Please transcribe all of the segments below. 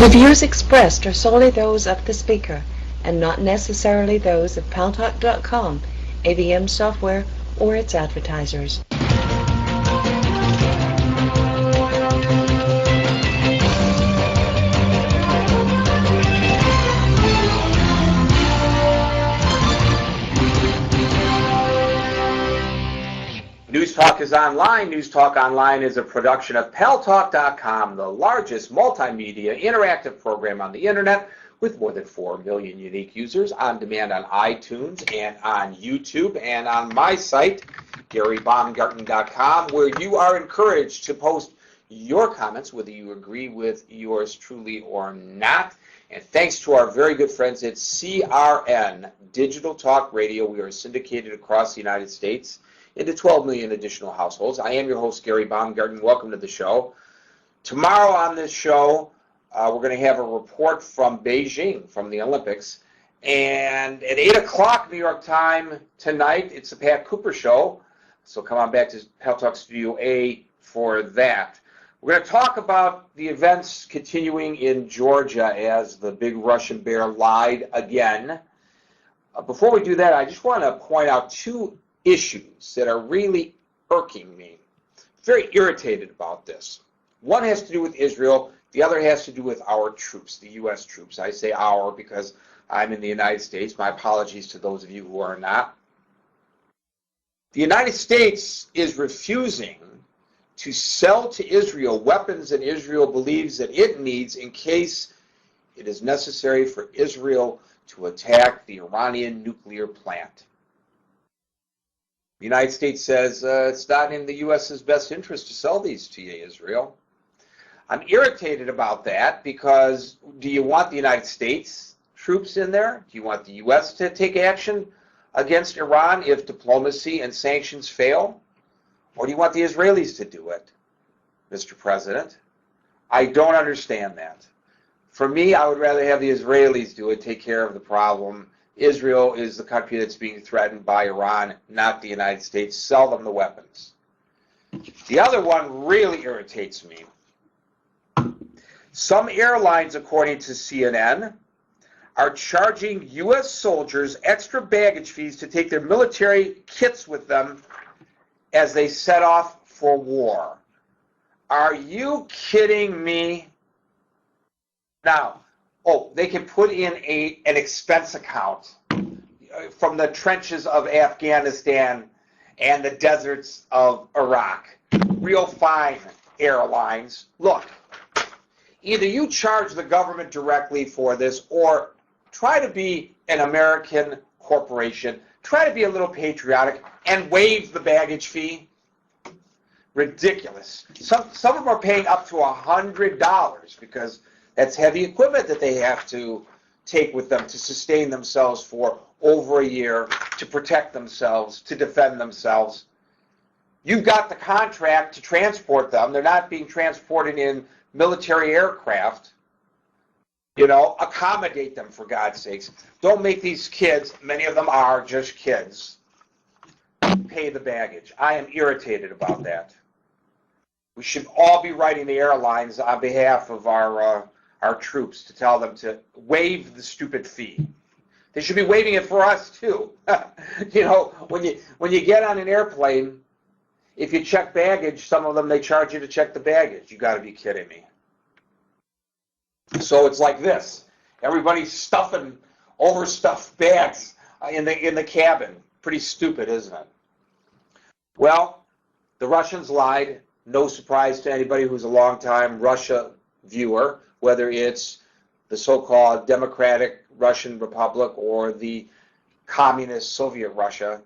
The views expressed are solely those of the speaker and not necessarily those of Paltalk.com, AVM software, or its advertisers. News Talk is online. News Talk Online is a production of Paltalk.com, the largest multimedia interactive program on the internet with more than 4 million unique users on demand on iTunes and on YouTube and on my site, GaryBaumgarten.com, where you are encouraged to post your comments, whether you agree with yours truly or not. And thanks to our very good friends at CRN Digital Talk Radio, we are syndicated across the United States into 12 million additional households. I am your host, Gary Baumgarten. Welcome to the show. Tomorrow on this show, we're going to have a report from Beijing, from the Olympics. And at 8 o'clock New York time tonight, it's the Pat Cooper Show. So come on back to Paltalk Studio A for that. We're going to talk about the events continuing in Georgia as the big Russian bear lied again. Before we do that, I just want to point out two issues that are really irking me. Very irritated about this. One has to do with Israel. The other has to do with our troops, the U.S. troops. I say our because I'm in the United States. My apologies to those of you who are not. The United States is refusing to sell to Israel weapons that Israel believes that it needs in case it is necessary for Israel to attack the Iranian nuclear plant. The United States says it's not in the U.S.'s best interest to sell these to you, Israel. I'm irritated about that because do you want the United States troops in there? Do you want the U.S. to take action against Iran if diplomacy and sanctions fail? Or do you want the Israelis to do it, Mr. President? I don't understand that. For me, I would rather have the Israelis do it, take care of the problem. Israel is the country that's being threatened by Iran, not the United States. Sell them the weapons. The other one really irritates me. Some airlines, according to CNN, are charging U.S. soldiers extra baggage fees to take their military kits with them as they set off for war. Are you kidding me? Now, they can put in an expense account from the trenches of Afghanistan and the deserts of Iraq. Real fine, airlines. Look, either you charge the government directly for this or try to be an American corporation. Try to be a little patriotic and waive the baggage fee. Ridiculous. Some of them are paying up to $100 because that's heavy equipment that they have to take with them to sustain themselves for over a year, to protect themselves, to defend themselves. You've got the contract to transport them. They're not being transported in military aircraft. You know, accommodate them for God's sakes. Don't make these kids, many of them are just kids, pay the baggage. I am irritated about that. We should all be writing the airlines on behalf of our troops to tell them to waive the stupid fee. They should be waiving it for us too. You know, when you get on an airplane, if you check baggage, some of them they charge you to check the baggage. You got to be kidding me. So it's like this. Everybody's stuffing overstuffed bags in the cabin. Pretty stupid, isn't it? Well, the Russians lied. No surprise to anybody who's a long-time Russia viewer, whether it's the so-called Democratic Russian Republic or the communist Soviet Russia.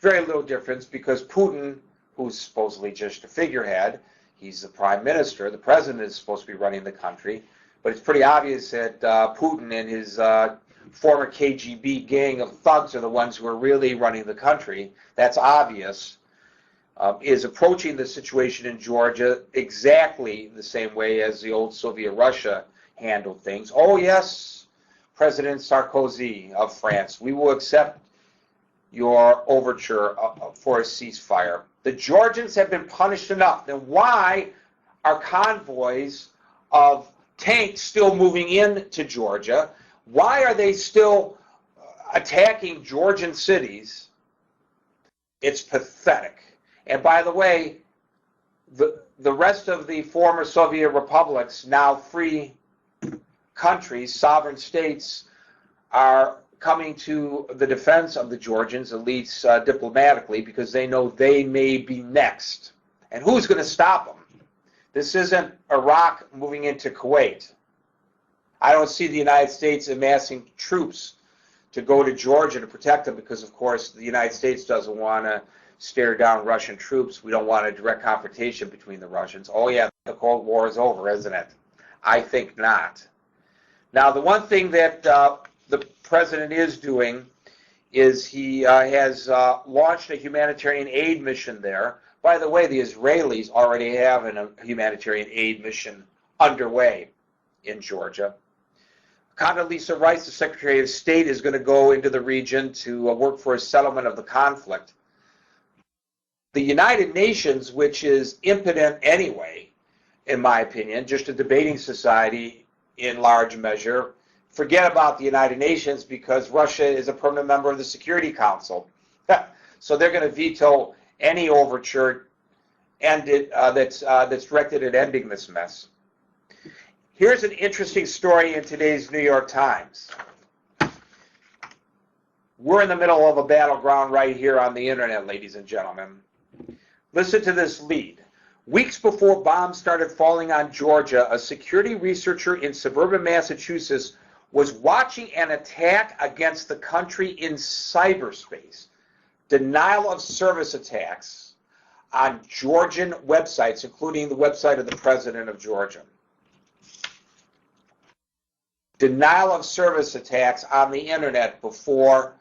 Very little difference because Putin, who's supposedly just a figurehead, he's the prime minister, the president is supposed to be running the country, but it's pretty obvious that Putin and his former KGB gang of thugs are the ones who are really running the country. That's obvious. Is approaching the situation in Georgia exactly the same way as the old Soviet Russia handled things. Oh, yes, President Sarkozy of France, we will accept your overture for a ceasefire. The Georgians have been punished enough. Then why are convoys of tanks still moving into Georgia? Why are they still attacking Georgian cities? It's pathetic. And by the way, the rest of the former Soviet republics, now free countries, sovereign states, are coming to the defense of the Georgians, at least diplomatically, because they know they may be next. And who's going to stop them? This isn't Iraq moving into Kuwait. I don't see the United States amassing troops to go to Georgia to protect them because, of course, the United States doesn't want to stare down Russian troops. We don't want a direct confrontation between the Russians. Oh, yeah, the Cold War is over, isn't it? I think not. Now, the one thing that the president is doing is he has launched a humanitarian aid mission there. By the way, the Israelis already have a humanitarian aid mission underway in Georgia. Condoleezza Rice, the Secretary of State, is going to go into the region to work for a settlement of the conflict. The United Nations, which is impotent anyway, in my opinion, just a debating society in large measure, forget about the United Nations because Russia is a permanent member of the Security Council. So they're going to veto any overture that's directed at ending this mess. Here's an interesting story in today's New York Times. We're in the middle of a battleground right here on the internet, ladies and gentlemen. Listen to this lead. Weeks before bombs started falling on Georgia, a security researcher in suburban Massachusetts was watching an attack against the country in cyberspace. Denial of service attacks on Georgian websites, including the website of the president of Georgia. Denial of service attacks on the internet before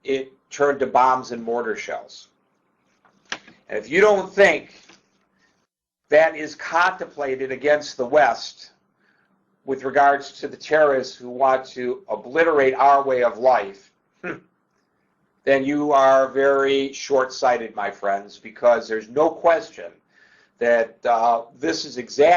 it turned to bombs and mortar shells. And if you don't think that is contemplated against the West with regards to the terrorists who want to obliterate our way of life, then you are very short-sighted, my friends, because there's no question that this is exactly